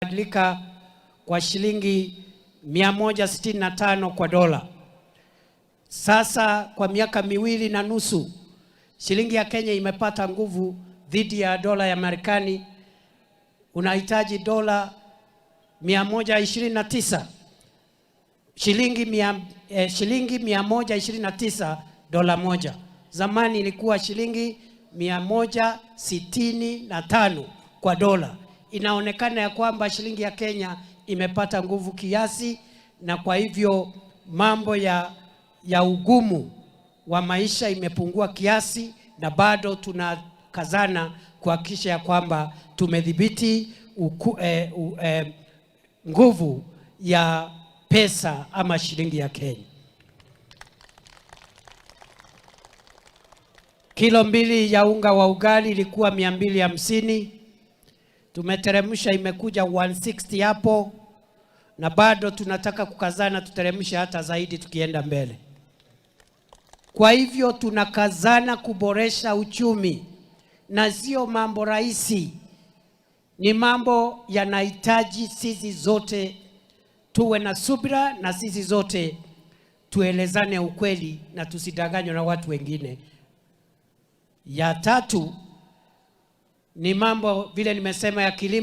imebadilika kwa shilingi 165 kwa dola. Sasa kwa miaka 2.5 shilingi ya Kenya imepata nguvu dhidi ya dola ya Marekani. Unahitaji dola 129, shilingi 129 dola moja. Zamani ilikuwa shilingi 165 kwa dola. Inaonekana ya kwamba shilingi ya Kenya imepata nguvu kiasi, na kwa hivyo mambo ya ugumu wa maisha imepungua kiasi, na bado tunakazana kuhakikisha ya kwamba tumedhibiti nguvu ya pesa ama shilingi ya Kenya. Kilo 2 ya unga wa ugali ilikuwa 250. Tumeteremsha imekuja 160 hapo, na bado tunataka kukazana tuteremshe hata zaidi tukienda mbele. Kwa hivyo tunakazana kuboresha uchumi, na sio mambo rahisi. Ni mambo yanahitaji sisi zote tuwe na subira, na sisi zote tuelezane ukweli na tusidanganywe na watu wengine. Ya tatu ni mambo vile nimesema ya kilimo.